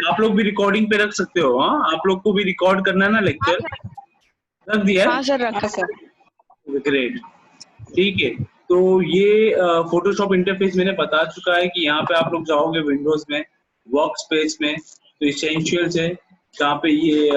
आप लोग भी रिकॉर्डिंग पे रख सकते हो। हाँ, आप लोग को भी रिकॉर्ड करना है ना लेक्चर? रख दिया? हाँ सर, रखा सर। ग्रेट, ठीक है। तो ये फोटोशॉप इंटरफेस मैंने बता चुका है कि यहाँ पे आप लोग जाओगे विंडोज में, वर्क स्पेस में, तो इसेंशियल्स है जहाँ पे ये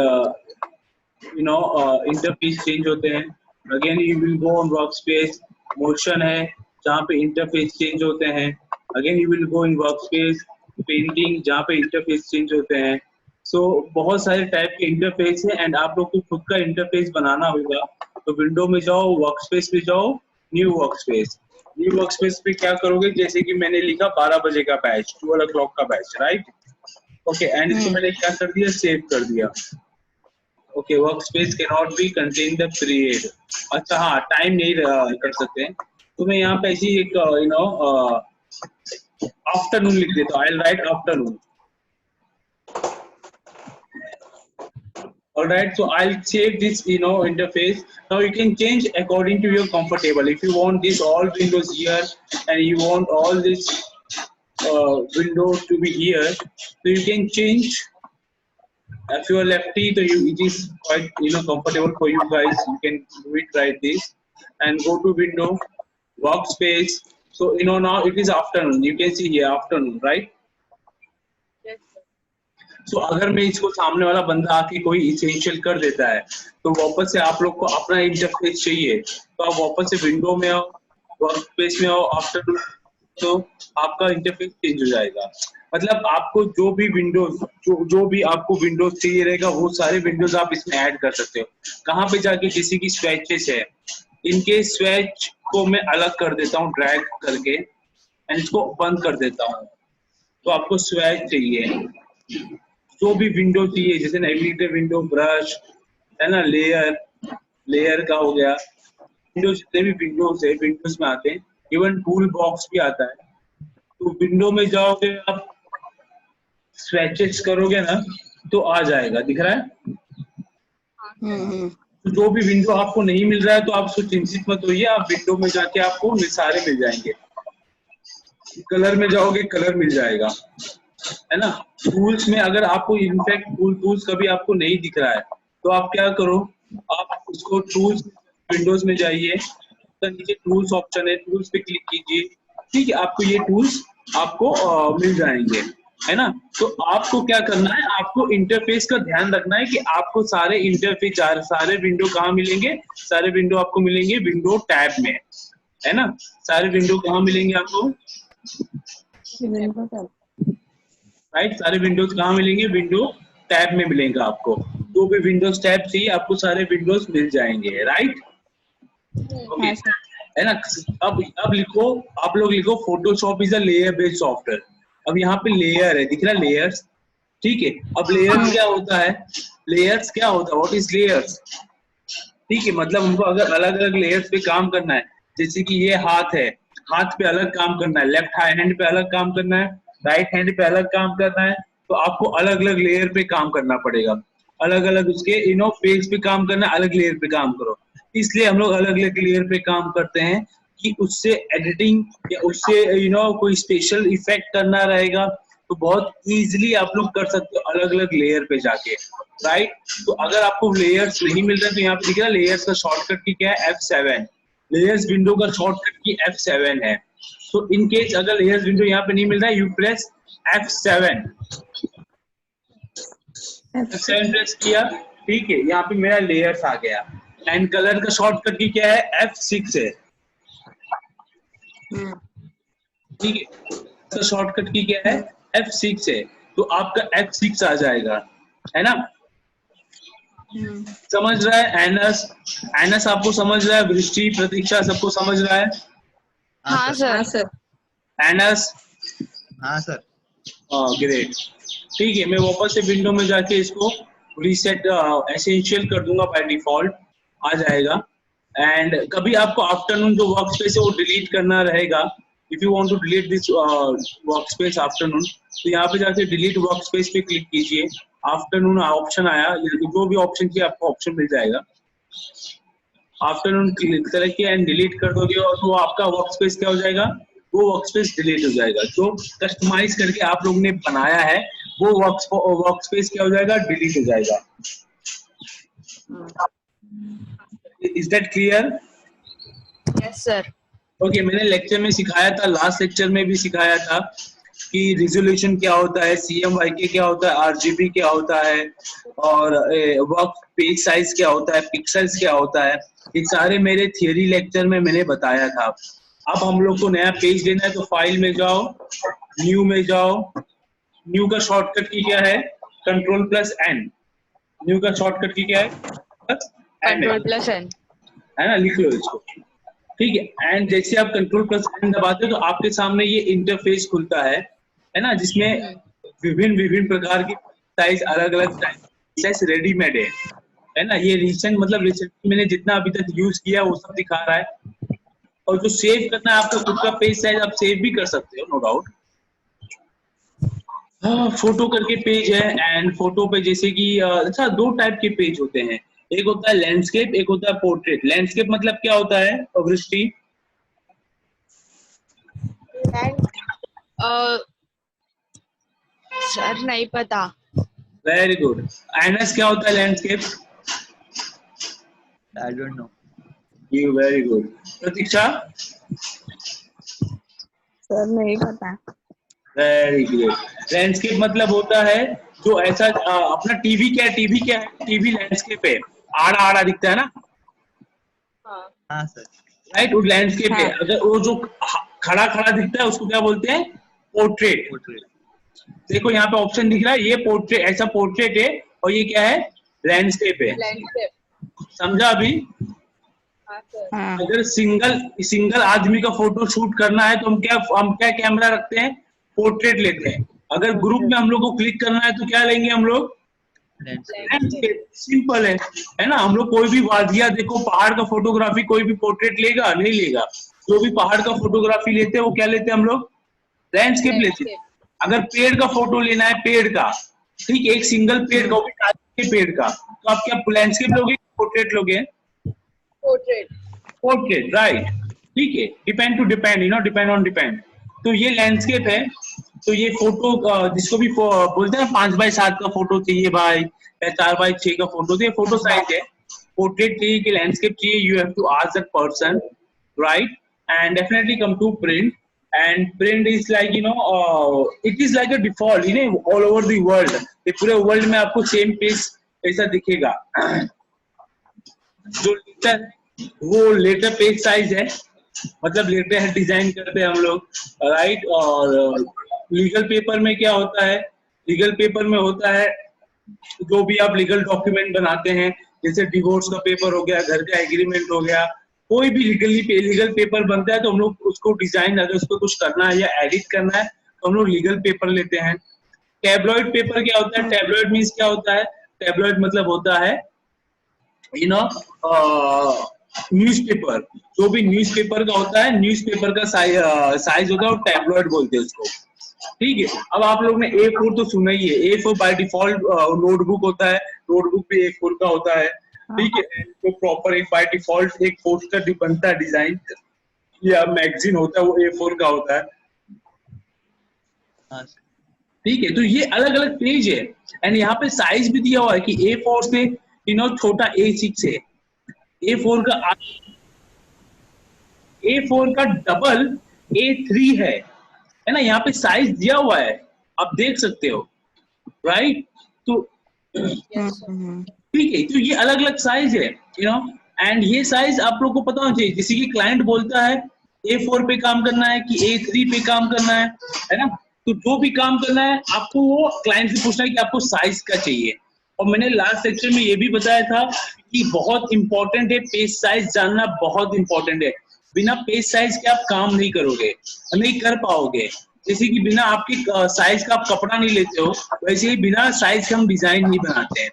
इंटरफेस चेंज होते हैं। Again you will go on work space, motion है जहाँ पे इंटरफेस चेंज होते हैं। Again you will go in work space, painting जहाँ पे इंटरफेस चेंज होते हैं। सो बहुत सारे टाइप के इंटरफेस है एंड आप लोग को खुद का इंटरफेस बनाना होगा। तो विंडो में जाओ, वर्क स्पेस पे जाओ, new work space. New work space पे क्या करोगे, जैसे कि मैंने लिखा 12 बजे का बैच, 12 o'clock का बैच, राइट? ओके, एंड इसको मैंने क्या कर दिया, सेव कर दिया। Okay, work space can not be contain the period. अच्छा हाँ, टाइम नहीं कर सकते हैं, तो मैं यहाँ पे ऐसी एक आफ्टरनून लिख देता हूँ। I will write afternoon. All right, so I'll save this interface. Now you can change according to your comfortable. If you want this all windows here and you want all this windows to be here, so you can change. If you are lefty, so it is quite comfortable for you guys. You can do it like this and go to window, workspace. So now it is afternoon. You can see here afternoon, right? तो अगर मैं इसको सामने वाला बंदा आके कोई essential कर देता है तो वापस से आप लोग को अपना इंटरफेस चाहिए, तो आप वापस से विंडो में आओ, वर्क स्पेस में आओ, आफ्टर तो आपका इंटरफेस चेंज हो जाएगा। मतलब आपको जो भी विंडोज जो भी आपको विंडोज चाहिए रहेगा वो सारे विंडोज आप इसमें ऐड कर सकते हो। कहाँ पे जाके किसी की स्वेचेस है, इनके स्वेच को मैं अलग कर देता हूँ ड्रैग करके एंड इसको बंद कर देता हूँ। तो आपको स्वेच चाहिए, जो भी विंडो चाहिए, जैसे नेविगेटर विंडो, ब्रश है ना, लेयर का हो गया, विंडोज जितने भी विंडोज है विंडोज में आते हैं। इवन टूल बॉक्स भी आता है। तो विंडो में जाओगे आप, स्वेचेस करोगे ना तो आ जाएगा, दिख रहा है? तो जो भी विंडो आपको नहीं मिल रहा है तो आप उसको चिंतित मत होइए, आप विंडो में जाके आपको सारे मिल जाएंगे। कलर में जाओगे, कलर मिल जाएगा, है ना। टूल्स में अगर आपको इनफैक्ट टूल्स कभी आपको नहीं दिख रहा है तो आप क्या करो, आप उसको टूल्स विंडोज में जाइए, तो नीचे टूल्स ऑप्शन है, टूल्स पे क्लिक कीजिए, ठीक है, आपको ये टूल्स आपको मिल जाएंगे, है ना। तो आपको क्या करना है, आपको इंटरफेस का ध्यान रखना है कि आपको सारे इंटरफेस सारे विंडो कहाँ मिलेंगे, सारे विंडो आपको मिलेंगे विंडो टैब में, है ना। सारे विंडो कहाँ मिलेंगे आपको, राइट? सारे विंडोज कहाँ मिलेंगे, विंडो टैब में मिलेंगे आपको। जो भी विंडोज टैब चाहिए आपको सारे विंडोज मिल जाएंगे, राइट? ओके, है ना। अब लिखो, आप लोग लिखो Photoshop is a layer based software. अब यहाँ पे लेयर है, दिख रहा है लेयर्स, ठीक है। अब लेयर्स क्या होता है, लेयर्स क्या होता है, व्हाट इज लेयर्स, ठीक है। मतलब हमको अगर अलग अलग लेयर्स पे काम करना है, जैसे कि ये हाथ है, हाथ पे अलग काम करना है, लेफ्ट हैंड पे अलग काम करना है, राइट हैंड पे अलग काम करना है, तो आपको अलग अलग लेयर पे काम करना पड़ेगा। अलग अलग उसके पेज पे काम करना, अलग लेयर पे काम करो। इसलिए हम लोग अलग अलग लेयर पे काम करते हैं कि उससे एडिटिंग या उससे कोई स्पेशल इफेक्ट करना रहेगा तो बहुत इजीली आप लोग कर सकते हो अलग अलग लेयर पे जाके, राइट। तो अगर आपको लेयर्स नहीं मिल रहा है तो यहाँ पे दिख रहा है लेयर्स का शॉर्टकट की क्या है, F7। लेयर्स विंडो का शॉर्टकट की F7 है। तो इन केस अगर लेयर्स विंडो यहाँ पे नहीं मिल रहा है, you press F7। F7 press किया, ठीक है, यहाँ पे मेरा लेयर्स आ गया। एंड कलर का शॉर्टकट की क्या है, F6 है, ठीक है। तो शॉर्टकट की क्या है, F6 है, तो आपका F6 आ जाएगा, है ना। समझ रहा है एनस? एनस आपको समझ रहा है? वृष्टि, प्रतीक्षा सबको समझ रहा है? हाँ सर। एनस? हाँ सर। ग्रेट, ठीक है। मैं वापस से विंडो में जाके इसको रीसेट एसेंशियल कर दूंगा, बाय डिफॉल्ट आ जाएगा। एंड कभी आपको आफ्टरनून जो वर्क स्पेस है वो डिलीट करना रहेगा, if you want to delete this work space afternoon, तो यहाँ पे जाके डिलीट वर्क स्पेस पे क्लिक कीजिए। आफ्टरनून ऑप्शन आया, जो भी ऑप्शन चाहिए आपको ऑप्शन मिल जाएगा। आफ्टरनून क्लिक करके एंड डिलीट कर दोगे और तो आपका वर्क स्पेस क्या हो जाएगा, वो वर्क स्पेस डिलीट हो जाएगा। जो कस्टमाइज करके आप लोग ने बनाया है वो वर्क स्पेस क्या हो जाएगा, डिलीट हो जाएगा। Is that clear? Yes sir. Okay, मैंने लेक्चर में सिखाया था, लास्ट लेक्चर में भी सिखाया था कि रिजोल्यूशन क्या होता है, CMYK क्या होता है, RGB क्या होता है, और वर्क पेज साइज क्या होता है, पिक्सल्स क्या होता है। ये सारे मेरे थियरी लेक्चर में मैंने बताया था। अब हम लोग को नया पेज लेना है तो फाइल में जाओ, न्यू में जाओ। न्यू का शॉर्टकट की क्या है, Ctrl+N। न्यू का शॉर्टकट की क्या है, Ctrl+N। है ना, लिख लो इसको। ठीक है, एंड जैसे आप Ctrl+N दबाते हो तो आपके सामने ये इंटरफेस खुलता है ना, जिसमें विभिन्न प्रकार की साइज, अलग अलग साइज रेडीमेड है ना। ये रिसेंट मतलब रिसेंटली मैंने जितना अभी तक यूज किया वो सब दिखा रहा है। और जो सेव करना है आपका खुद का पेज साइज, आप सेव भी कर सकते हो, नो डाउट। फोटो करके पेज है, एंड फोटो पे जैसे कि अच्छा, दो टाइप के पेज होते हैं, एक होता है लैंडस्केप, एक होता है पोर्ट्रेट। लैंडस्केप मतलब क्या होता है वृष्टि? सर नहीं पता। Very good. एनएस क्या होता है landscape? I don't know. You very good. Pratiksha? Sir नहीं पता। Very good. लैंडस्केप मतलब होता है जो ऐसा अपना टीवी क्या है, टीवी लैंडस्केप है, आड़ा आड़ा दिखता है ना, हाँ सर। राइट, वो लैंडस्केप है। हाँ। अगर वो जो खड़ा खड़ा दिखता है उसको क्या बोलते हैं, पोर्ट्रेट। देखो यहाँ पे ऑप्शन दिख रहा है, ये पोर्ट्रेट, ऐसा पोर्ट्रेट है, और ये क्या है, लैंडस्केप है। समझा अभी? हाँ। अगर सिंगल आदमी का फोटो शूट करना है तो हम क्या कैमरा रखते हैं, पोर्ट्रेट लेते हैं। अगर ग्रुप में हम लोग को क्लिक करना है तो क्या लेंगे हम लोग, लैंडस्केप। सिंपल है ना। हम लोग कोई भी वादिया देखो, पहाड़ का फोटोग्राफी कोई भी पोर्ट्रेट लेगा नहीं लेगा, जो भी पहाड़ का फोटोग्राफी लेते हैं वो क्या लेते हैं हम लोग, लैंडस्केप लेते हैं। अगर पेड़ का फोटो लेना है, पेड़ का, ठीक, एक सिंगल पेड़ का, वो भी ताजे पेड़ का, तो आप क्या लैंडस्केप लोगे, पोर्ट्रेट लोगे? Portrait, right. ठीक है, डिपेंड ऑन डिपेंड। तो ये लैंडस्केप है। तो ये फोटो जिसको भी बोलते हैं 5x7 का फोटो चाहिए भाई, या 4x6 का फोटो, तो ये फोटो साइज है। पोर्ट्रेट चाहिए कि लैंडस्केप चाहिए, you have to ask that person, right, and definitely come to print. And print is like, it is like a default, all over the world. ये पूरे world में आपको सेम पेज ऐसा दिखेगा। जो वो लेटर पेज साइज है, मतलब लेटर डिजाइन करते हैं हम लोग, राइट। और लीगल पेपर में क्या होता है, लीगल पेपर में होता है जो भी आप लीगल डॉक्यूमेंट बनाते हैं, जैसे डिवोर्स का पेपर हो गया, घर का एग्रीमेंट हो गया, कोई भी लीगल पेपर बनता है तो हम लोग उसको डिजाइन, अगर उसको कुछ करना है या एडिट करना है तो हम लोग लीगल पेपर लेते हैं। टैबलॉइड पेपर क्या होता है, टैबलॉइड मीन्स क्या होता है, टैबलॉइड मतलब होता है न्यूज़पेपर। जो भी न्यूज़पेपर का होता है, न्यूज़पेपर का साइज होता है, और टैबलॉइड बोलते हैं उसको। ठीक है, अब आप लोग ने A4 तो सुना ही है। A4 बाय डिफॉल्ट नोटबुक होता है, नोटबुक भी A4 का होता है। ठीक है, तो प्रॉपर एक बाय डिफॉल्ट एक पोस्टर बनता है, डिजाइन या मैगजीन होता है, वो A4 का होता है। ठीक है, तो ये अलग अलग पेज है, एंड यहाँ पे साइज भी दिया हुआ है कि A4 से छोटा A6 है, A4 का डबल A3 है ना। यहाँ पे साइज दिया हुआ है, आप देख सकते हो, राइट। तो ठीक है, तो ये अलग अलग साइज है, एंड ये साइज आप लोग को पता होना चाहिए। किसी की क्लाइंट बोलता है A4 पे काम करना है कि A3 पे काम करना है ना। तो जो भी काम करना है आपको वो क्लाइंट से पूछना है कि आपको साइज का चाहिए। और मैंने लास्ट सेक्शन में ये भी बताया था कि बहुत इंपॉर्टेंट है पेज साइज जानना, बहुत इंपॉर्टेंट है। बिना पेज साइज के आप काम नहीं करोगे, नहीं कर पाओगे। जैसे कि बिना आपके साइज का आप कपड़ा नहीं लेते हो, वैसे ही बिना साइज के हम डिजाइन नहीं बनाते हैं।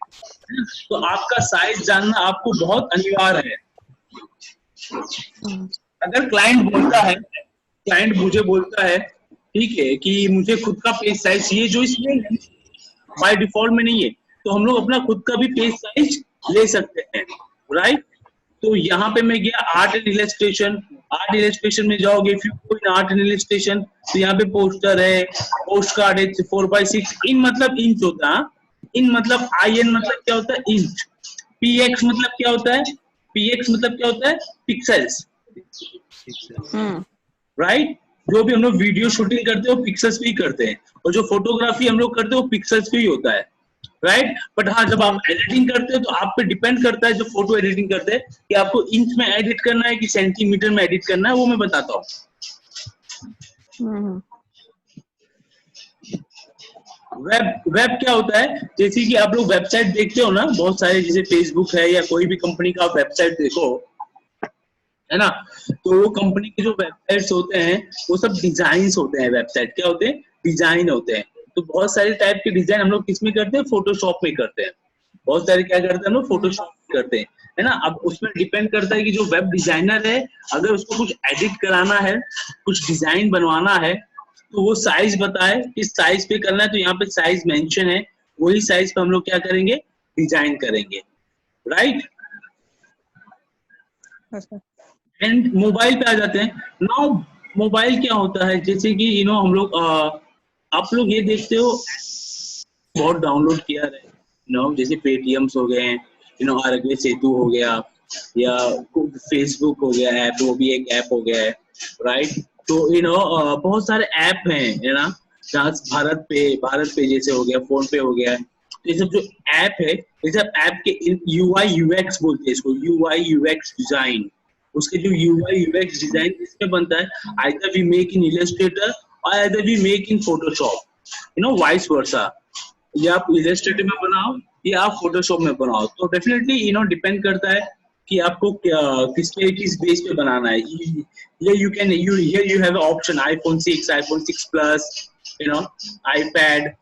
तो आपका साइज जानना आपको बहुत अनिवार्य है। अगर क्लाइंट मुझे बोलता है, ठीक है, कि मुझे खुद का पेज साइज चाहिए जो इसमें बाय डिफॉल्ट में नहीं है, तो हम लोग अपना खुद का भी पेज साइज ले सकते हैं, राइट। तो यहाँ पे मैं गया art and illustration, art illustration में जाओगे, if you go in art illustration तो यहाँ पे पोस्टर है, पोस्ट कार्ड है, 4x6 इन मतलब इंच होता है, इन मतलब IN मतलब क्या होता है इंच, PX मतलब क्या होता है, PX मतलब क्या होता है पिक्सल्स, राइट। जो भी हम लोग वीडियो शूटिंग करते हैं वो पिक्सल्स पे ही करते हैं, और जो फोटोग्राफी हम लोग करते हैं वो पिक्सल्स पे ही होता है, राइट। बट हाँ जब आप एडिटिंग करते हो तो आप पे डिपेंड करता है, जो फोटो एडिटिंग करते हैं कि आपको इंच में एडिट करना है कि सेंटीमीटर में एडिट करना है, वो मैं बताता हूँ। वेब क्या होता है, जैसे कि आप लोग वेबसाइट देखते हो ना बहुत सारे, जैसे फेसबुक है या कोई भी कंपनी का वेबसाइट देखो, है ना, तो वो कंपनी के जो वेबसाइट्स होते हैं वो सब डिजाइन होते हैं, वेबसाइट क्या होते हैं, डिजाइन होते हैं। तो बहुत सारे टाइप के डिजाइन हम लोग किस में करते हैं, फोटोशॉप में करते हैं, बहुत सारे क्या करते हैं हम लोग फोटोशॉप में करते हैं, है ना। अब उसमें डिपेंड करता है कि जो वेब डिजाइनर है अगर उसको कुछ एडिट कराना है, कुछ डिजाइन बनवाना है, तो वो साइज बताए किस साइज पे करना है, तो यहाँ पे साइज मेंशन है, वही साइज पे हम लोग क्या करेंगे, डिजाइन करेंगे, राइट। एंड मोबाइल पे आ जाते हैं नाउ। मोबाइल क्या होता है, जैसे कि हम लोग आप लोग ये देखते हो बहुत डाउनलोड किया है, जैसे पेटीएम्स हो गए हैं, आरोग्य सेतु हो गया, या फेसबुक हो गया ऐप, वो भी एक ऐप हो गया है, राइट। तो बहुत सारे ऐप हैं, है ना, जहाँ भारत पे जैसे हो गया, फोन पे हो गया, तो ये सब जो ऐप है, ये सब ऐप के UI UX बोलते हैं इसको, UI UX डिजाइन। उसके जो UI UX डिजाइन किसमें बनता है, either we make in Illustrator or either we make in Photoshop, vice versa, या आप इलस्ट्रेटर में बनाओ या आप फोटोशॉप में बनाओ, तो डेफिनेटली डिपेंड करता है कि आपको किस बेस पे बनाना है। ये you have option iPhone 6, iPhone 6 Plus, iPad,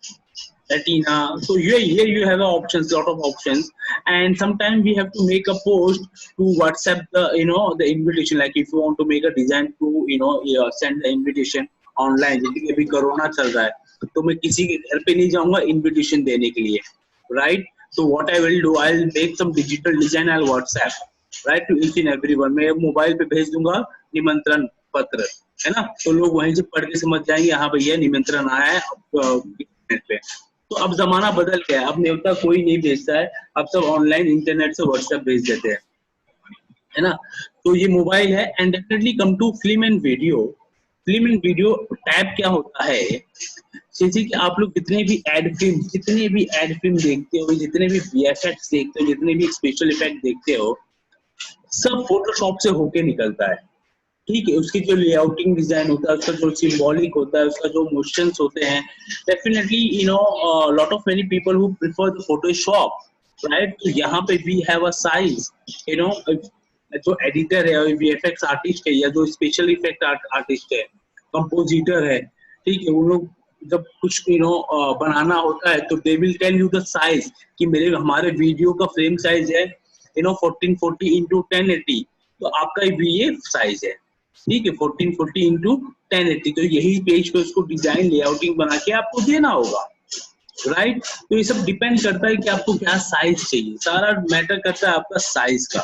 Retina. So here you have options, lot of options, and sometimes we have to make a post to WhatsApp the invitation. Like if you want to make a design to send the invitation online, जैसे कि अभी corona चल रहा है तो मैं किसी के घर पे नहीं जाऊंगा इनविटेशन देने के लिए, राइट। तो what I will do, I'll make some digital design, I'll WhatsApp, right, to each and everyone. मैं मोबाइल पे भेज दूंगा निमंत्रण पत्र, है ना, तो लोग वहीं से पढ़ के समझ जाएंगे हाँ भैया निमंत्रण आया है इंटरनेट पे। तो अब जमाना बदल गया है, अब न्योता कोई नहीं भेजता है, अब सब ऑनलाइन इंटरनेट से व्हाट्सएप भेज देते हैं, है ना। तो ये मोबाइल है। And definitely come to film and video. Film and video tab क्या होता है, जैसे कि आप लोग जितने भी एड फिल्म देखते हो, जितने भी VFX देखते हो, जितने भी स्पेशल इफेक्ट देखते हो, सब फोटोशॉप से होके निकलता है, ठीक है। उसकी जो लेआउटिंग डिजाइन होता है, उसका जो सिंबॉलिक होता है, उसका जो मोशंस होते हैं, definitely lot of many people who prefer the Photoshop, right. तो यहाँ पे वी हैव अ साइज, जो एडिटर है, VFX आर्टिस्ट है, या जो स्पेशल इफेक्ट आर्टिस्ट है, कंपोजिटर है, ठीक है, वो लोग जब कुछ बनाना होता है तो they will tell you the size कि हमारे वीडियो का फ्रेम साइज है 1440 इंटू 1080, तो आपका भी ये साइज है, ठीक है, 1440 इंटू 1080। तो यही पेज पे उसको डिजाइन लेआउटिंग बना के आपको देना होगा, राइट। तो ये सब डिपेंड करता है कि आपको क्या साइज चाहिए, सारा मैटर करता है आपका साइज का।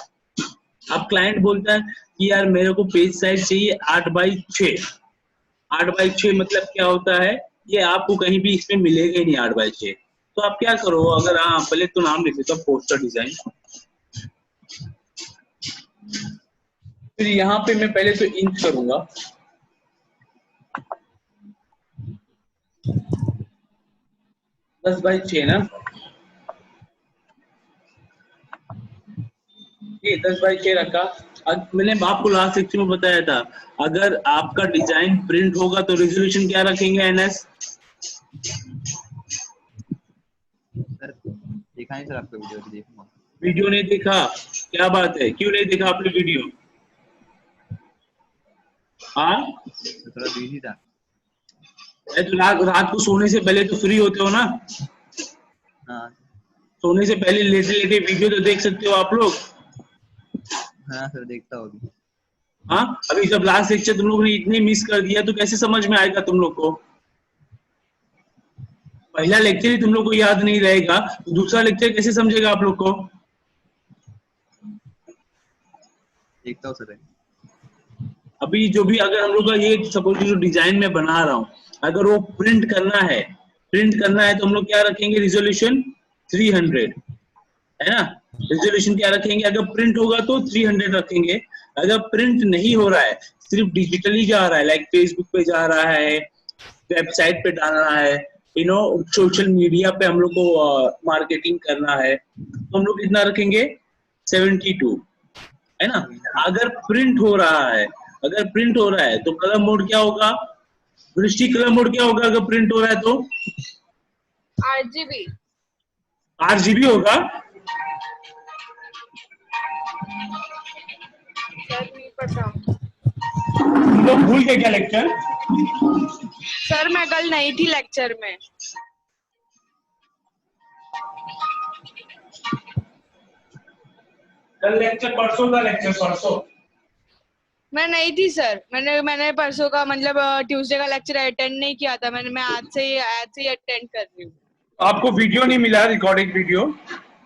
अब क्लाइंट बोलता है कि यार मेरे को पेज साइज चाहिए 8x6। 8x6 मतलब क्या होता है, ये आपको कहीं भी इसमें मिलेगा ही नहीं 8x6। तो आप क्या करो, अगर पहले तो नाम लिख देता पोस्टर डिजाइन, फिर यहाँ पे मैं पहले तो इंच करूंगा, 10x6 ना, ये 10x6 रखा। अब मैंने आपको लास्ट लेक्चर में बताया था, अगर आपका डिजाइन प्रिंट होगा तो रेजोल्यूशन क्या रखेंगे NS? सर देखा नहीं सर, आपका वीडियो भी देखूंगा। वीडियो नहीं देखा, क्या बात है, क्यों नहीं देखा आपने वीडियो? हाँ थोड़ा बिजी था। तो रात को सोने से पहले तो फ्री होते हो ना, हाँ सोने से पहले लेटे लेटे वीडियो तो देख सकते हो आप लोग। हाँ सर देखता हूँ अभी। हाँ अभी जब लास्ट लेक्चर तुम लोग ने इतने मिस कर दिया तो कैसे समझ में आएगा तुम लोग को? पहला लेक्चर ही तुम लोग को याद नहीं रहेगा तो दूसरा लेक्चर कैसे समझेगा आप लोग को? देखता हूँ सर। अभी जो भी अगर हम लोग का ये सपोज जो डिजाइन में बना रहा हूँ, अगर वो प्रिंट करना है तो हम लोग क्या रखेंगे, रिजोल्यूशन 300, है ना। रिजोल्यूशन क्या रखेंगे, अगर प्रिंट होगा तो 300 रखेंगे। अगर प्रिंट नहीं हो रहा है, सिर्फ डिजिटली जा रहा है, लाइक फेसबुक पे जा रहा है, वेबसाइट पे डालना है, सोशल मीडिया पे हम लोग को मार्केटिंग करना है, तो हम लोग कितना रखेंगे, 72, है ना। अगर प्रिंट हो रहा है, तो कलर मोड क्या होगा, दृष्टि कलर मोड क्या होगा अगर प्रिंट हो रहा है तो, RGB। RGB होगा। सर नहीं पता। तुम लोग भूल गए क्या लेक्चर? सर मैं कल नहीं थी लेक्चर में। कल लेक्चर, परसों का लेक्चर, परसों मैं नहीं थी सर, मैंने परसों का मतलब ट्यूसडे का लेक्चर अटेंड नहीं किया था। मैं आज से ही अटेंड कर रही हूँ। आपको वीडियो नहीं मिला, रिकॉर्डिंग वीडियो?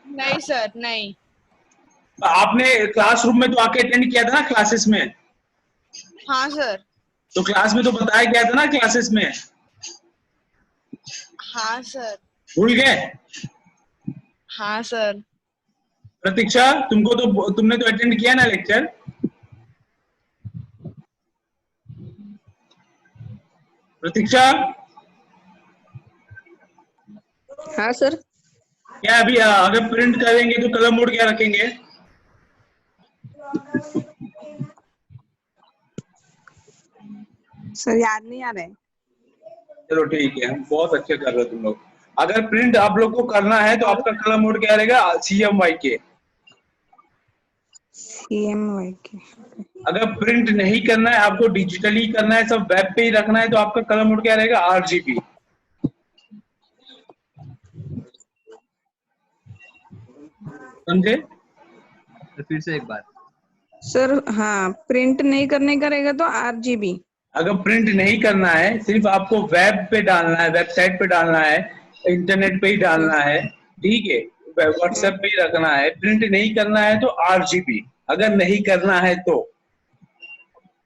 नहीं सर, नहीं। आपने क्लासरूम में तो आके अटेंड किया था ना क्लासेस में? हाँ सर। तो क्लास में तो बताया गया था ना क्लासेस में? हाँ सर। भूल गए? हाँ सर। प्रतीक्षा, तुमने तो अटेंड किया ना लेक्चर? प्रतीक्षा, हाँ सर। क्या अभी अगर प्रिंट करेंगे तो कलर मोड क्या रखेंगे? सर याद नहीं आ रहा है। चलो ठीक है, बहुत अच्छे कर रहे हो तुम लोग। अगर प्रिंट आप लोग को करना है तो आपका कलर मोड क्या रहेगा, CMYK। CMYK। अगर प्रिंट नहीं करना है, आपको डिजिटली करना है, सब वेब पे ही रखना है, तो आपका कलर मोड क्या रहेगा, RGB। समझे? तो फिर से एक बार। सर हाँ, प्रिंट नहीं करने का रहेगा तो RGB। अगर प्रिंट नहीं करना है, सिर्फ आपको वेब पे डालना है, वेबसाइट पे डालना है, इंटरनेट पे ही डालना है, ठीक है, व्हाट्सएप पे ही रखना है, प्रिंट नहीं करना है तो RGB। अगर नहीं करना है तो,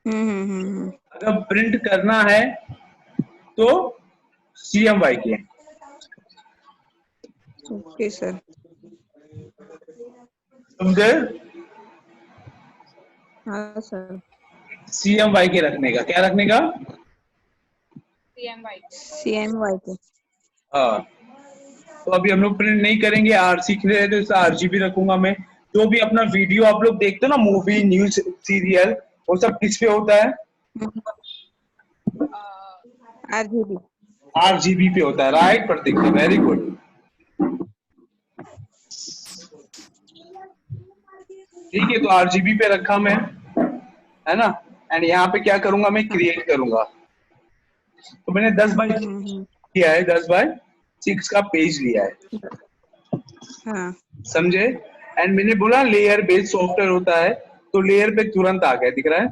अगर प्रिंट करना है तो CMYK। Okay sir. समझे? हाँ सर। CMYK रखने का, क्या रखने का? CMYK। हाँ। तो अभी हम लोग प्रिंट नहीं करेंगे, सीख रहे हैं तो इसका RGB रखूंगा मैं। जो भी अपना वीडियो आप लोग देखते हो ना, मूवी, न्यूज, सीरियल, वो सब किस पे होता है? RGB। RGB पे होता है, राइट प्रतीक, वेरी गुड। ठीक है, तो RGB पे रखा मैं, है ना। एंड यहाँ पे क्या करूंगा, मैं क्रिएट करूंगा। तो मैंने 10x6 किया है, 10x6 का पेज लिया है। हाँ। समझे? एंड मैंने बोला लेयर बेस्ड सॉफ्टवेयर होता है, तो लेयर पे तुरंत आ गया, दिख रहा है?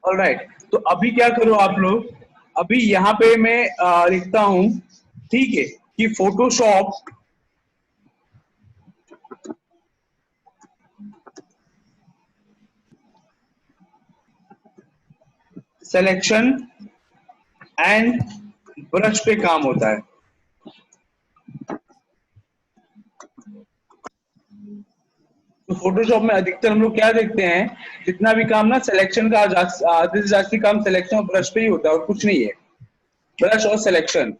ऑलराइट, तो अभी क्या करो आप लोग, अभी यहाँ पे मैं लिखता हूं, ठीक है, कि फोटोशॉप सिलेक्शन एंड ब्रश पे काम होता है। तो फोटोशॉप में अधिकतर हम लोग क्या देखते हैं, जितना भी काम ना सिलेक्शन का, जास्ती काम सिलेक्शन और ब्रश पे ही होता है, और कुछ नहीं है। ब्रश और सिलेक्शन,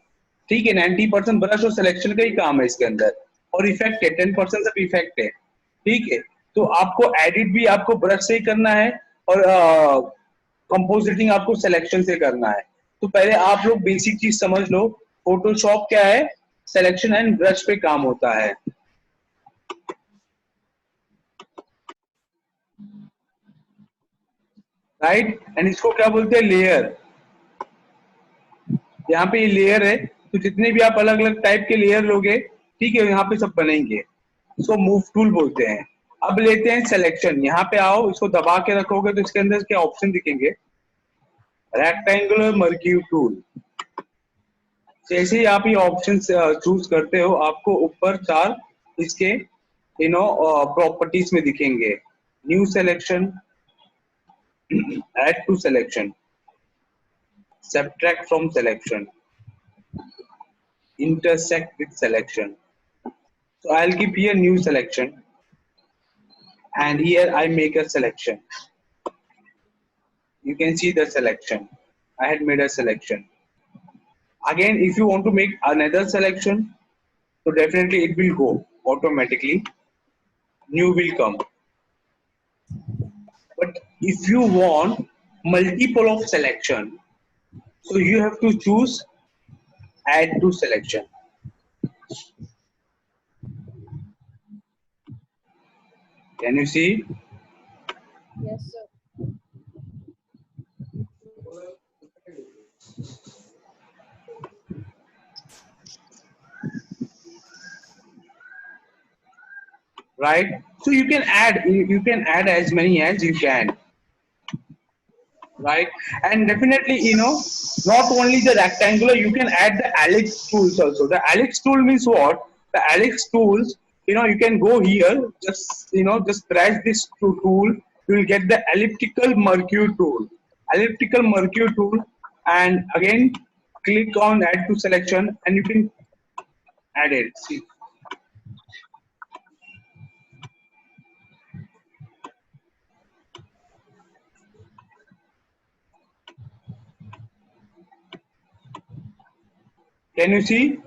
ठीक है, 90% ब्रश और सिलेक्शन का ही काम है इसके अंदर, और इफेक्ट है 10% सब इफेक्ट है, ठीक है। तो आपको एडिट भी आपको ब्रश से ही करना है, और कंपोजिटिंग आपको सिलेक्शन से करना है। तो पहले आप लोग बेसिक चीज समझ लो, फोटोशॉप क्या है, सिलेक्शन एंड ब्रश पे काम होता है। राइट, एंड इसको क्या बोलते हैं, लेयर। यहाँ पे ये लेयर है, तो जितने भी आप अलग अलग टाइप के लेयर लोगे, ठीक है, यहाँ पे सब बनेंगे। इसको मूव टूल बोलते हैं। अब लेते हैं सिलेक्शन, यहाँ पे आओ, इसको दबा के रखोगे तो इसके अंदर क्या ऑप्शन दिखेंगे, रेक्टेंगुलर मर्क्यू टूल, जैसे ही आप ये ऑप्शन चूज करते हो, आपको ऊपर 4 इसके प्रॉपर्टीज में दिखेंगे। New selection, add to selection, subtract from selection, intersect with selection. So I'll keep here new selection, and here I make a selection. You can see the selection. I had made a selection. Again, if you want to make another selection, so definitely it will go automatically. New will come. But if you want multiple of selection, so you have to choose add to selection. Can you see? Yes, sir. Right? So you can add as many as you can. Right? And definitely, not only the rectangular, you can add the ellipse tools also. The ellipse tool means what? The ellipse tools, you can go here, just press this tool, you will get the elliptical mercury tool. Elliptical mercury tool, and again click on add to selection, and you can add it. See. Can you see?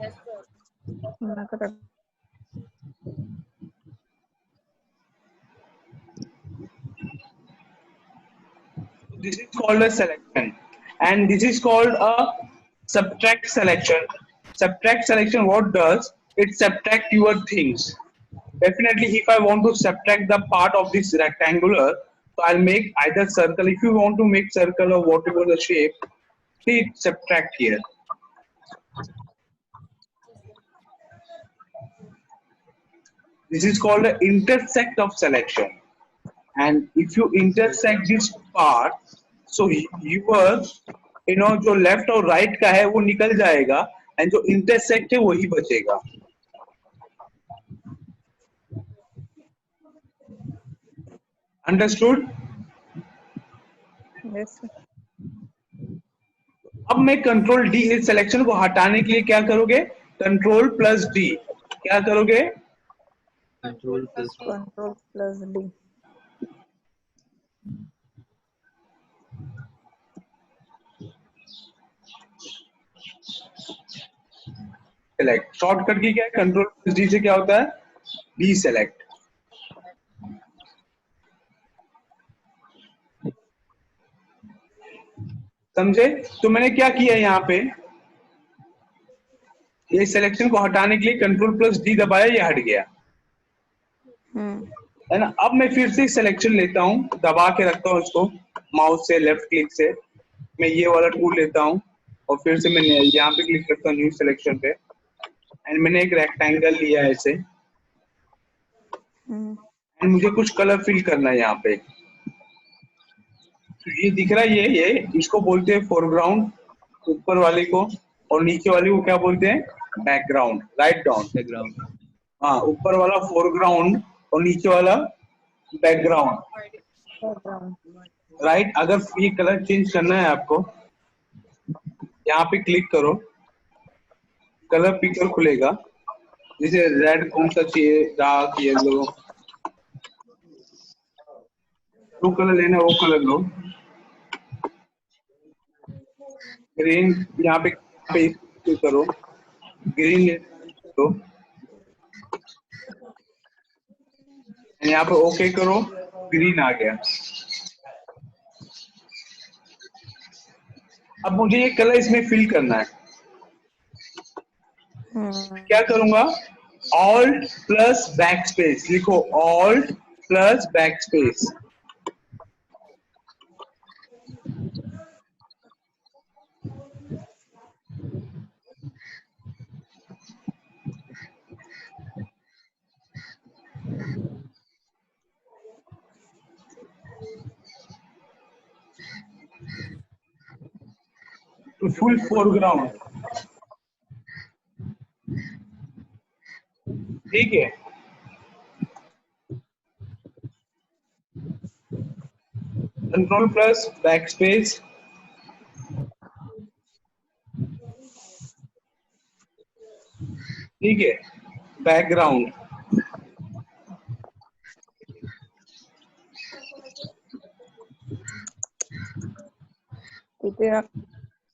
Yes, sir. This is called a selection, and this is called a subtract selection. Subtract selection, what does it? Subtract your things. Definitely, if I want to subtract the part of this rectangular, so I'll make either circle. If you want to make circle or whatever the shape, see, subtract here. This is called the intersect of selection. And if you intersect this part, so your जो left और right का है वो निकल जाएगा, and जो intersect है वही बचेगा. अंडरस्टूड? Yes, sir. अब मैं कंट्रोल डी, इस सिलेक्शन को हटाने के लिए क्या करोगे? Control plus D. क्या करोगे? Control plus D. Control plus D. Select. Shortcut की क्या है? कंट्रोल प्लस डी से क्या होता है? D select. समझे? तो मैंने क्या किया यहाँ पे, ये सिलेक्शन को हटाने के लिए कंट्रोल प्लस डी दबाया, ये हट गया, है ना. अब मैं फिर से सिलेक्शन लेता हूँ, दबा के रखता हूँ इसको माउस से, लेफ्ट क्लिक से मैं ये वाला टूल लेता हूँ, और फिर से मैं यहाँ पे क्लिक करता हूँ न्यू सिलेक्शन पे, एंड मैंने एक रेक्टेंगल लिया है ऐसे, एंड मुझे कुछ कलर फिल करना है यहाँ पे. तो ये दिख रहा है, ये इसको बोलते हैं फोरग्राउंड, ऊपर वाले को, और नीचे वाले को क्या बोलते हैं? बैकग्राउंड. Write down. Background. हाँ, ऊपर वाला फोरग्राउंड और नीचे वाला बैकग्राउंड. राइट. अगर ये कलर चेंज करना है आपको, यहाँ पे क्लिक करो, कलर पिकर खुलेगा. जैसे रेड कौन सा चाहिए, डार्क येलो, जो कलर लेना है वो कलर लो. ग्रीन यहाँ पे करो, ग्रीन लो, यहाँ पे ओके करो, ग्रीन आ गया. अब मुझे ये कलर इसमें फिल करना है. क्या करूंगा? ऑल्ट प्लस बैक स्पेस लिखो, alt plus back space. to full foreground. ठीक है, कंट्रोल प्लस बैकस्पेस, ठीक है, बैकग्राउंड,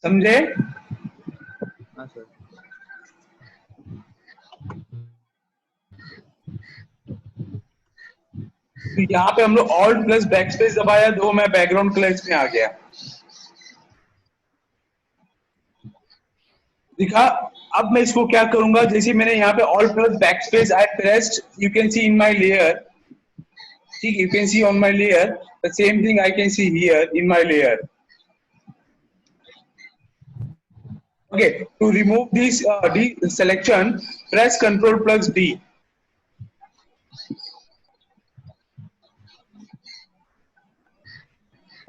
समझे? हाँ सर। तो यहाँ पे हम लोग ऑल्ट प्लस बैकस्पेस दबाया, दो मैं बैकग्राउंड कलर्स में आ गया, दिखा। अब मैं इसको क्या करूंगा, जैसे मैंने यहाँ पे alt plus backspace I pressed, you can see in my layer, ठीक, you can see on my layer, the same thing I can see here in my layer. Okay, to remove this D selection, press Ctrl plus D.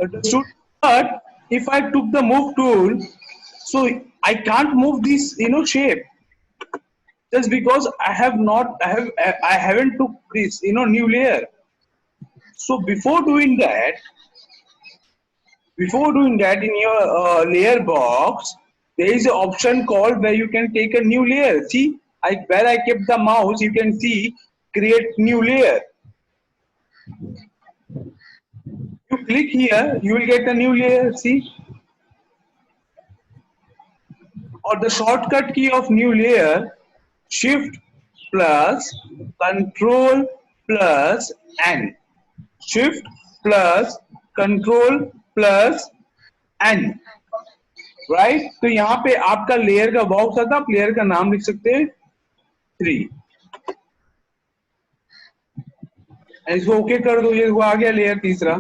Understood? But if I took the move tool, so I can't move this, shape, just because I haven't took this, new layer. So before doing that in your layer box, there is an option called where you can take a new layer. See, where I kept the mouse, you can see create new layer. You click here, you will get a new layer. See, or the shortcut key of new layer, Shift plus Control plus N. Shift plus Control plus N. Right, तो यहाँ पे आपका layer का box आता, आप layer का नाम लिख सकते हैं 3, इसको ओके कर दो, ये आ गया लेयर तीसरा.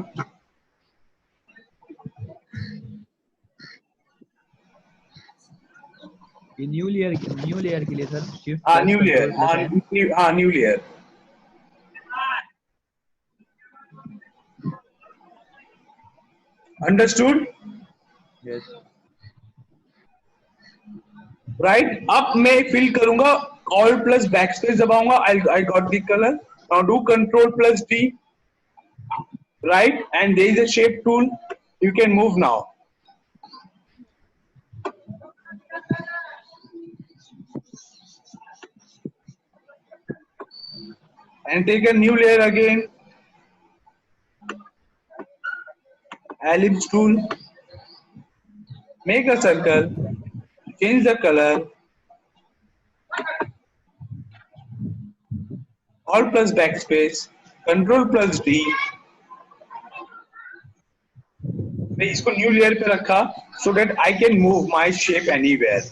ये न्यू लेयर के लिए सर शिफ्ट, हाँ न्यू लेयर, हाँ new layer. Understood? Yes. Right, अब मैं फिल करूंगा, ऑल प्लस बैकस्पेस दबाऊंगा, I got the colour. Now do control plus D, right, and there is a shape tool, you can move now. And take a new layer again, ellipse tool, make a circle, change the color, Alt plus backspace, Control plus D. मैं इसको new layer पे रखा so that I can move my shape anywhere.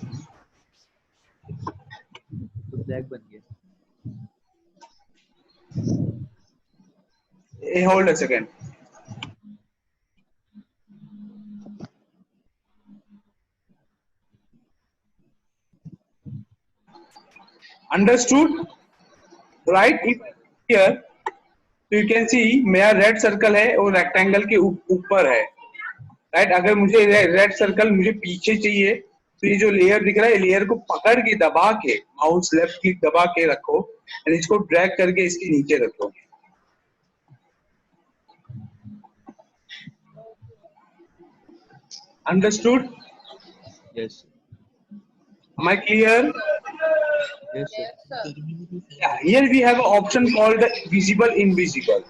तो black बन गया. Hey, hold a second. Understood? Right? If here, so you can see मेरा red circle है और रेक्टेंगल के ऊपर है. राइट, अगर मुझे रेड सर्कल मुझे पीछे चाहिए, तो ये जो लेयर दिख रहा है, लेयर को पकड़ के दबा के, माउस लेफ्ट क्लिक दबा के रखो, और इसको ड्रैग करके इसके नीचे रखो. Understood? Yes. Am I clear? Yes, sir. Yeah, here we have an option called visible invisible,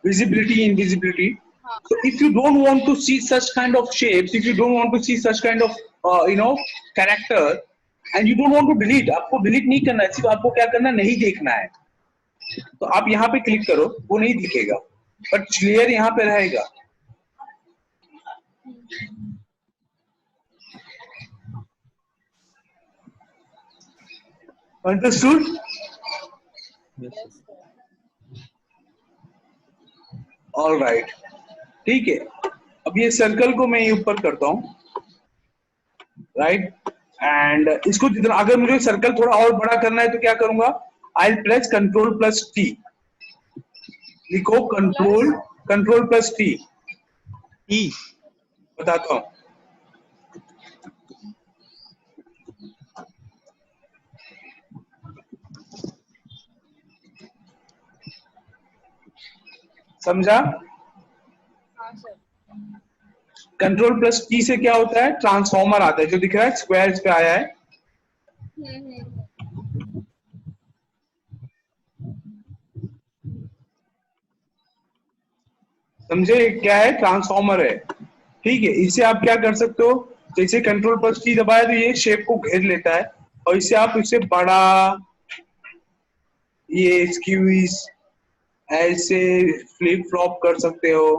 visibility invisibility. So if you don't want to see such kind of shapes, if you don't want to see such kind of character, and you don't want to delete, आपको delete नहीं करना है, सिर्फ आपको क्या करना है, नहीं देखना है, तो आप यहाँ पे क्लिक करो, वो नहीं दिखेगा, बट लेयर यहाँ पे रहेगा. Understood? Yes, sir. All right. ठीक है, अब ये सर्कल को मैं ऊपर करता हूँ, राइट, एंड इसको जितना, अगर मुझे सर्कल थोड़ा और बड़ा करना है तो क्या करूंगा, आई प्रेस कंट्रोल प्लस टी. लिखो कंट्रोल प्लस टी. बताता हूँ, समझा? हाँ सर। Ctrl+T से क्या होता है, ट्रांसफॉर्मर आता है, जो दिख रहा है स्क्वायर पे आया है। समझे? क्या है, ट्रांसफॉर्मर है। ठीक है, इससे आप क्या कर सकते हो, जैसे Ctrl+T दबाया तो ये शेप को घेर लेता है, और इससे आप इसे बड़ा, ये स्क्वीज, ऐसे फ्लिप फ्लॉप कर सकते हो।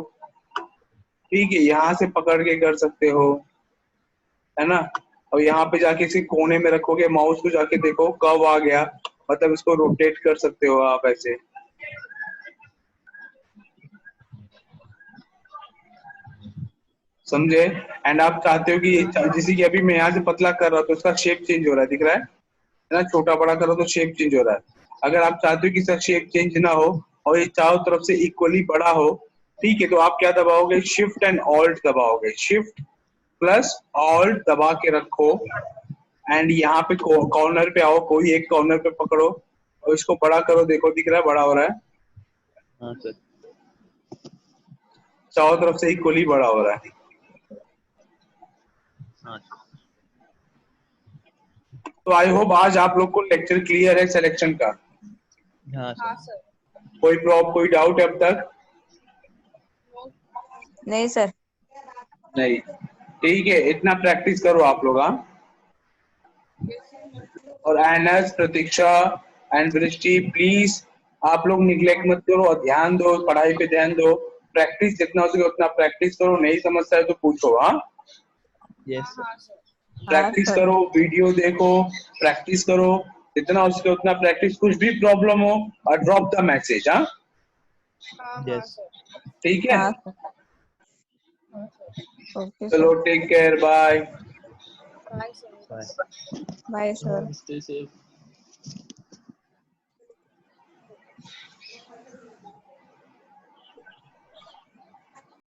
ठीक है, यहाँ से पकड़ के कर सकते हो, है ना। और यहाँ पे जाके इसे कोने में रखोगे, माउस को जाके देखो कब आ गया, मतलब इसको रोटेट कर सकते हो आप ऐसे। समझे? एंड आप चाहते हो कि जैसे कि अभी मैं यहाँ से पतला कर रहा हूँ तो उसका शेप चेंज हो रहा है, दिख रहा है ना, छोटा बड़ा करो तो शेप चेंज हो रहा है। अगर आप चाहते हो कि इसका शेप चेंज ना हो और ये चारों तरफ से इक्वली बड़ा हो, ठीक है, तो आप क्या दबाओगे, शिफ्ट एंड ऑल्ट दबाओगे, शिफ्ट प्लस ऑल्ट दबा के रखो, एंड यहाँ पे कॉर्नर पे आओ, कोई एक कॉर्नर पे पकड़ो और इसको बड़ा करो, देखो दिख रहा है बड़ा हो रहा है। हाँ सर। चारों तरफ से इक्वली बड़ा हो रहा है। हाँ सर। तो आई होप आज आप लोग को लेक्चर क्लियर है सिलेक्शन का। हाँ हाँ सर। सर। कोई डाउट है अब तक? नहीं सर। नहीं, ठीक है, इतना प्रैक्टिस करो आप लोग। हाँ, और एनस, प्रतीक्षा एंड दृष्टि, प्लीज आप लोग निग्लेक्ट मत करो और ध्यान दो, पढ़ाई पे ध्यान दो, प्रैक्टिस जितना हो सके उतना प्रैक्टिस करो, नहीं समझता है तो पूछो। हाँ, यस सर। हाँ सर। Practice sir. करो, वीडियो देखो, प्रैक्टिस करो, जितना हो सके उतना प्रैक्टिस, कुछ भी प्रॉब्लम हो और ड्रॉप द मैसेज। हाँ, हाँ यस। सर। ठीक है, हाँ सर। ओके चलो, sir. Take care, bye. Bye sir. Bye. Bye sir. Stay safe.